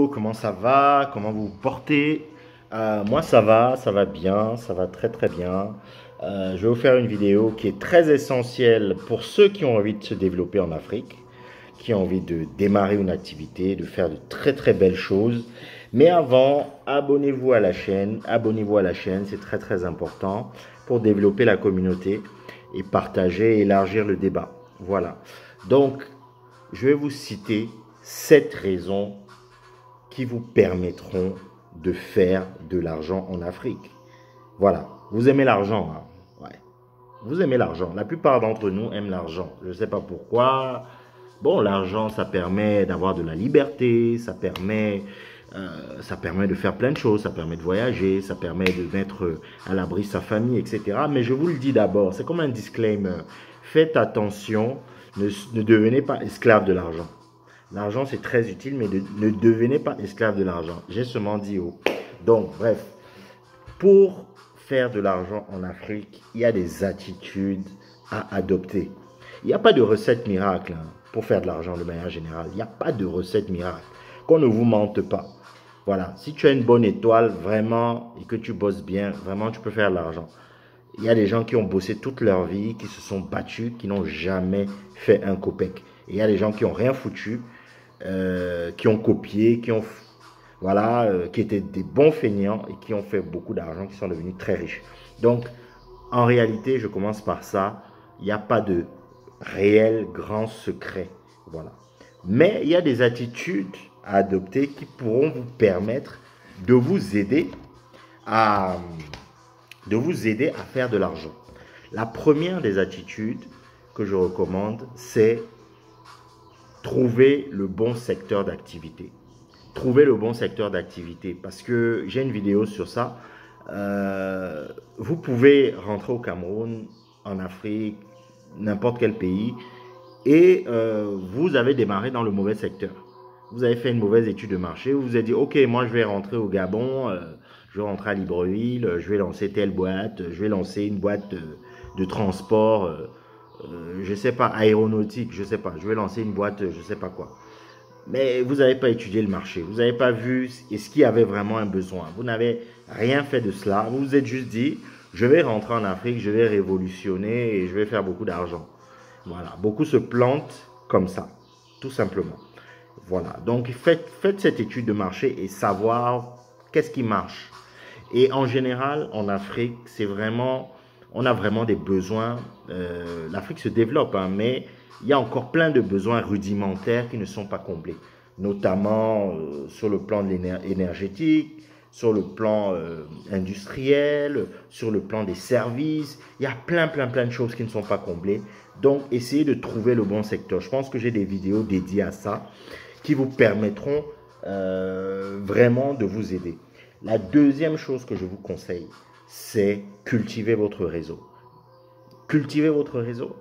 Hello, comment ça va? Comment vous vous portez? Moi ça va bien, ça va très très bien. Je vais vous faire une vidéo qui est très essentielle pour ceux qui ont envie de se développer en Afrique, qui ont envie de démarrer une activité, de faire de très très belles choses. Mais avant, abonnez-vous à la chaîne, c'est très très important pour développer la communauté et partager et élargir le débat. Voilà. Donc, je vais vous citer 7 raisons qui vous permettront de faire de l'argent en Afrique. Voilà, vous aimez l'argent, hein? Ouais. Vous aimez l'argent. La plupart d'entre nous aiment l'argent. Je ne sais pas pourquoi. Bon, l'argent, ça permet d'avoir de la liberté, ça permet de faire plein de choses, ça permet de voyager, ça permet de mettre à l'abri sa famille, etc. Mais je vous le dis d'abord, c'est comme un disclaimer. Faites attention, ne devenez pas esclave de l'argent. L'argent, c'est très utile, mais ne devenez pas esclave de l'argent. J'ai seulement dit haut. Donc, bref, pour faire de l'argent en Afrique, il y a des attitudes à adopter. Il n'y a pas de recette miracle pour faire de l'argent de manière générale. Il n'y a pas de recette miracle. Qu'on ne vous mente pas. Voilà, si tu as une bonne étoile, vraiment, et que tu bosses bien, vraiment, tu peux faire de l'argent. Il y a des gens qui ont bossé toute leur vie, qui se sont battus, qui n'ont jamais fait un copec. Et il y a des gens qui n'ont rien foutu, qui ont copié, qui étaient des bons feignants et qui ont fait beaucoup d'argent, qui sont devenus très riches. Donc, en réalité, je commence par ça. Il n'y a pas de réel grand secret. Voilà. Mais il y a des attitudes à adopter qui pourront vous permettre de vous aider à faire de l'argent. La première des attitudes que je recommande, c'est trouver le bon secteur d'activité. Trouver le bon secteur d'activité, parce que j'ai une vidéo sur ça. Vous pouvez rentrer au Cameroun, en Afrique, n'importe quel pays, et vous avez démarré dans le mauvais secteur. Vous avez fait une mauvaise étude de marché, vous vous êtes dit, ok, moi je vais rentrer au Gabon, je vais rentrer à Libreville, je vais lancer telle boîte, je vais lancer une boîte de transport, je sais pas, aéronautique, je sais pas, je vais lancer une boîte, je sais pas quoi. Mais vous n'avez pas étudié le marché, vous n'avez pas vu est-ce qu'il y avait vraiment un besoin. Vous n'avez rien fait de cela, vous vous êtes juste dit, je vais rentrer en Afrique, je vais révolutionner et je vais faire beaucoup d'argent. Voilà, beaucoup se plantent comme ça, tout simplement. Voilà, donc faites cette étude de marché et savoir qu'est-ce qui marche. Et en général, en Afrique, on a vraiment des besoins. L'Afrique se développe, hein, mais il y a encore plein de besoins rudimentaires qui ne sont pas comblés, notamment sur le plan énergétique, sur le plan industriel, sur le plan des services. Il y a plein de choses qui ne sont pas comblées. Donc, essayez de trouver le bon secteur. Je pense que j'ai des vidéos dédiées à ça qui vous permettront vraiment de vous aider. La deuxième chose que je vous conseille, c'est cultiver votre réseau. Cultiver votre réseau.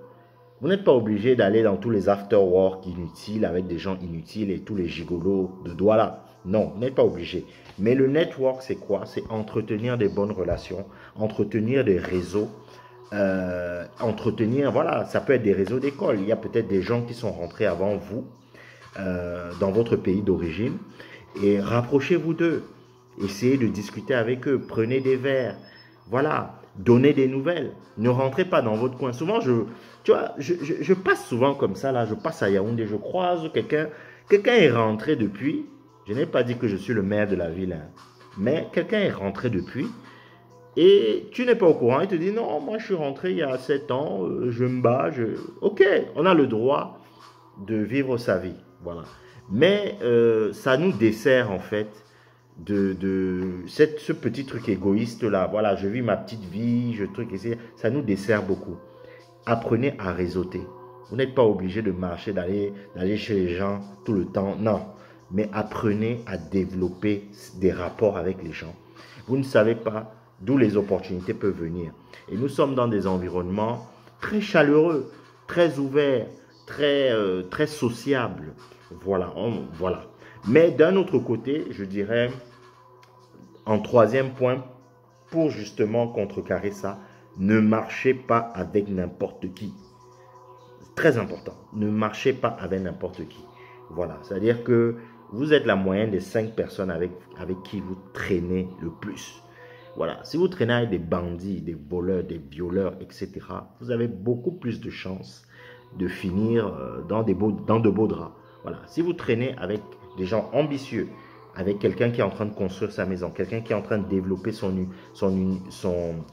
Vous n'êtes pas obligé d'aller dans tous les after-work inutiles avec des gens inutiles et tous les gigolos de Douala. Non, vous n'êtes pas obligé. Mais le network, c'est quoi? C'est entretenir des bonnes relations, entretenir des réseaux, voilà, ça peut être des réseaux d'école. Il y a peut-être des gens qui sont rentrés avant vous dans votre pays d'origine et rapprochez-vous d'eux. Essayez de discuter avec eux, prenez des verres, voilà, donnez des nouvelles. Ne rentrez pas dans votre coin. Souvent, je passe souvent comme ça, là, je passe à Yaoundé, je croise quelqu'un est rentré depuis, je n'ai pas dit que je suis le maire de la ville, hein, mais quelqu'un est rentré depuis, et tu n'es pas au courant, il te dit, non, moi je suis rentré il y a 7 ans, je me bats, ok, on a le droit de vivre sa vie, voilà. Mais ça nous dessert en fait ce petit truc égoïste là, voilà, je vis ma petite vie, ça nous dessert beaucoup. Apprenez à réseauter. Vous n'êtes pas obligé de marcher, d'aller chez les gens tout le temps, non. Mais apprenez à développer des rapports avec les gens. Vous ne savez pas d'où les opportunités peuvent venir. Et nous sommes dans des environnements très chaleureux, très ouverts, très sociables. Voilà, voilà. Mais d'un autre côté, je dirais, en troisième point, pour justement contrecarrer ça, ne marchez pas avec n'importe qui. Très important, ne marchez pas avec n'importe qui. Voilà, c'est-à-dire que vous êtes la moyenne des 5 personnes avec qui vous traînez le plus. Voilà, si vous traînez avec des bandits, des voleurs, des violeurs, etc., vous avez beaucoup plus de chances de finir dans de beaux draps. Voilà, si vous traînez avec des gens ambitieux, avec quelqu'un qui est en train de construire sa maison, quelqu'un qui est en train de développer son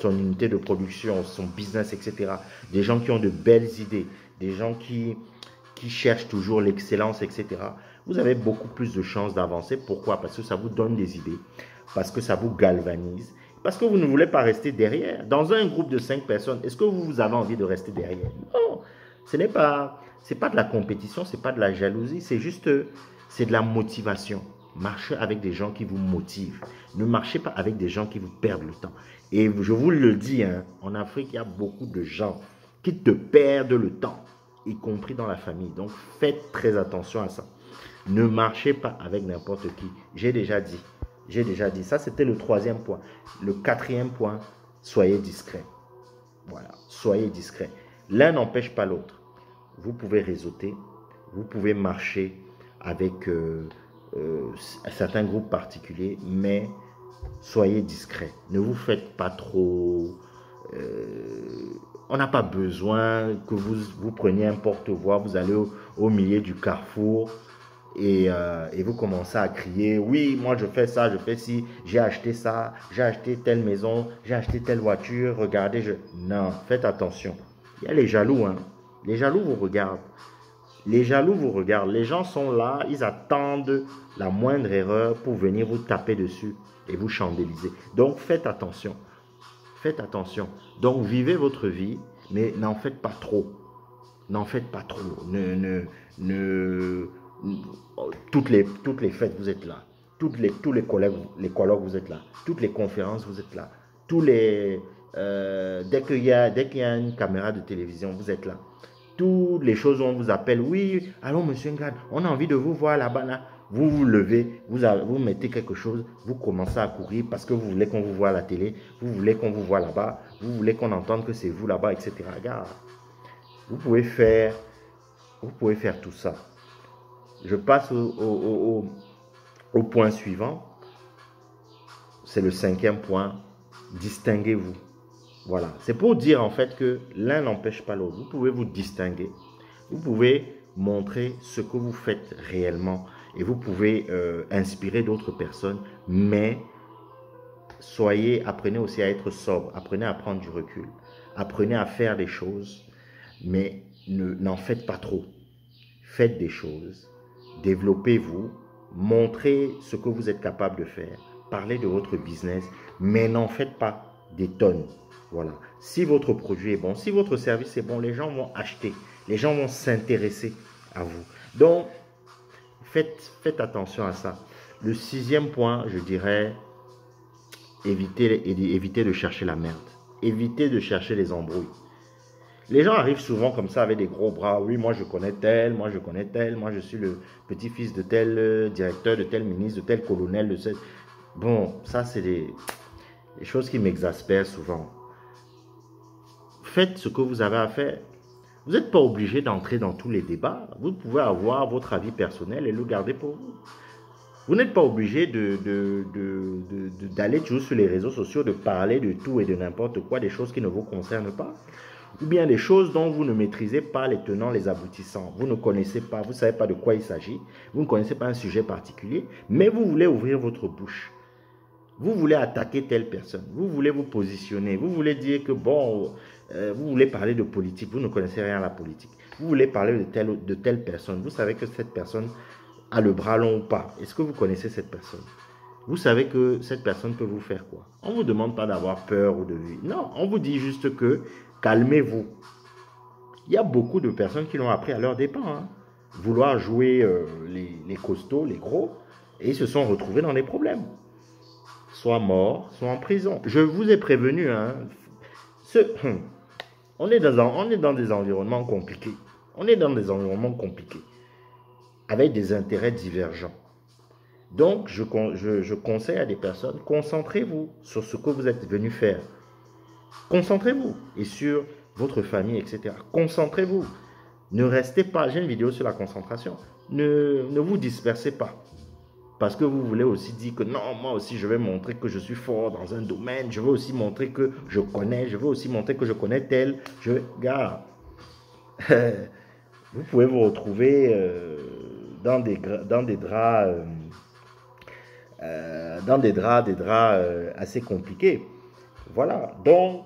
unité de production, son business, etc., des gens qui ont de belles idées, des gens qui cherchent toujours l'excellence, etc., vous avez beaucoup plus de chances d'avancer. Pourquoi? Parce que ça vous donne des idées, parce que ça vous galvanise, parce que vous ne voulez pas rester derrière. Dans un groupe de 5 personnes, est-ce que vous avez envie de rester derrière? Non, ce n'est pas, c'est pas de la compétition, c'est pas de la jalousie, c'est juste, c'est de la motivation. Marchez avec des gens qui vous motivent. Ne marchez pas avec des gens qui vous perdent le temps. Et je vous le dis, hein, en Afrique, il y a beaucoup de gens qui te perdent le temps, y compris dans la famille. Donc, faites très attention à ça. Ne marchez pas avec n'importe qui. J'ai déjà dit. Ça, c'était le 3e point. Le 4e point, soyez discret. Voilà, soyez discret. L'un n'empêche pas l'autre. Vous pouvez réseauter, vous pouvez marcher avec certains groupes particuliers, mais soyez discret. Ne vous faites pas trop... on n'a pas besoin que vous preniez un porte-voix, vous allez au milieu du carrefour et vous commencez à crier, oui, moi je fais ça, je fais ci, j'ai acheté ça, j'ai acheté telle maison, j'ai acheté telle voiture, regardez, Non, faites attention. Il y a les jaloux, hein. Les jaloux vous regardent. Les jaloux vous regardent. Les gens sont là, ils attendent la moindre erreur pour venir vous taper dessus et vous chandéliser. Donc faites attention. Faites attention. Donc vivez votre vie, mais n'en faites pas trop. N'en faites pas trop. Toutes les fêtes, vous êtes là. Tous les colloques, vous êtes là. Toutes les conférences, vous êtes là. Dès qu'il y a une caméra de télévision, vous êtes là. Toutes les choses où on vous appelle, oui, allons monsieur Ngad, on a envie de vous voir là-bas, là. Vous vous levez, vous mettez quelque chose, vous commencez à courir parce que vous voulez qu'on vous voit à la télé, vous voulez qu'on vous voit là-bas, vous voulez qu'on entende que c'est vous là-bas, etc. Regarde, vous pouvez faire tout ça. Je passe au point suivant. C'est le 5e point. Distinguez-vous. Voilà. C'est pour dire en fait que l'un n'empêche pas l'autre. Vous pouvez vous distinguer. Vous pouvez montrer ce que vous faites réellement. Et vous pouvez inspirer d'autres personnes. Mais apprenez aussi à être sobre. Apprenez à prendre du recul. Apprenez à faire des choses. Mais n'en faites pas trop. Faites des choses. Développez-vous, montrez ce que vous êtes capable de faire, parlez de votre business, mais n'en faites pas des tonnes. Voilà. Si votre produit est bon, si votre service est bon, les gens vont acheter, les gens vont s'intéresser à vous. Donc, faites attention à ça. Le 6e point, je dirais, évitez de chercher la merde. Évitez de chercher les embrouilles. Les gens arrivent souvent comme ça avec des gros bras. Oui, moi je connais tel, moi je connais tel, moi je suis le petit-fils de tel directeur, de tel ministre, de tel colonel, de tel... Bon, ça c'est des choses qui m'exaspèrent souvent. Faites ce que vous avez à faire. Vous n'êtes pas obligé d'entrer dans tous les débats. Vous pouvez avoir votre avis personnel et le garder pour vous. Vous n'êtes pas obligé d'aller toujours sur les réseaux sociaux, de parler de tout et de n'importe quoi, des choses qui ne vous concernent pas. Ou bien des choses dont vous ne maîtrisez pas les tenants, les aboutissants. Vous ne connaissez pas, vous ne savez pas de quoi il s'agit. Vous ne connaissez pas un sujet particulier, mais vous voulez ouvrir votre bouche. Vous voulez attaquer telle personne. Vous voulez vous positionner. Vous voulez dire que, bon, vous voulez parler de politique. Vous ne connaissez rien à la politique. Vous voulez parler de telle personne. Vous savez que cette personne a le bras long ou pas. Est-ce que vous connaissez cette personne? Vous savez que cette personne peut vous faire quoi? On ne vous demande pas d'avoir peur ou de... Non, on vous dit juste que calmez-vous. Il y a beaucoup de personnes qui l'ont appris à leur dépens. Hein. Vouloir jouer les costauds, les gros, et ils se sont retrouvés dans des problèmes. Soit morts, soit en prison. Je vous ai prévenu. Hein. On est dans des environnements compliqués. On est dans des environnements compliqués. Avec des intérêts divergents. Donc, je conseille à des personnes, concentrez-vous sur ce que vous êtes venu faire. Concentrez-vous et sur votre famille, etc. Concentrez-vous. Ne restez pas, j'ai une vidéo sur la concentration. Ne vous dispersez pas. parce que vous voulez aussi dire que non, moi aussi je vais montrer que je suis fort dans un domaine, je veux aussi montrer que je connais, je veux aussi montrer que je connais tel, gars, vous pouvez vous retrouver dans des draps, assez compliqués. Voilà, donc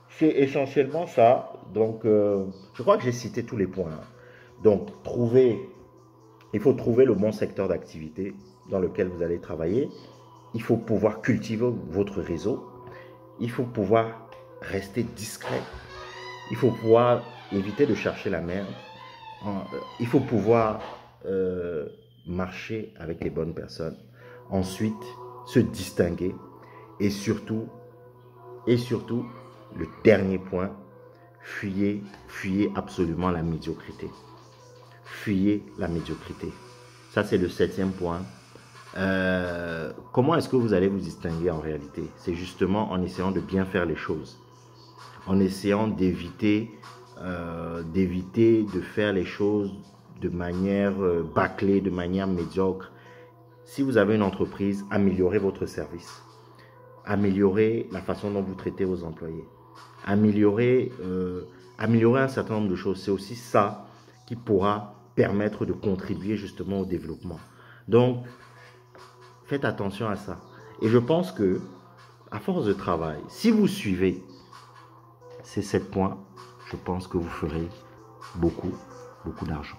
c'est essentiellement ça. Donc je crois que j'ai cité tous les points. Donc il faut trouver le bon secteur d'activité dans lequel vous allez travailler. Il faut pouvoir cultiver votre réseau. Il faut pouvoir rester discret. Il faut pouvoir éviter de chercher la merde. Il faut pouvoir marcher avec les bonnes personnes. Ensuite, se distinguer. Et surtout, le dernier point, fuyez absolument la médiocrité. Fuyez la médiocrité. Ça, c'est le 7e point. Comment est-ce que vous allez vous distinguer en réalité? C'est justement en essayant de bien faire les choses. En essayant d'éviter de faire les choses de manière bâclée, de manière médiocre. Si vous avez une entreprise, améliorez votre service. Améliorez la façon dont vous traitez vos employés. Améliorer un certain nombre de choses. C'est aussi ça qui pourra permettre de contribuer justement au développement. Donc, faites attention à ça. Et je pense que, à force de travail, si vous suivez ces 7 points, je pense que vous ferez beaucoup d'argent.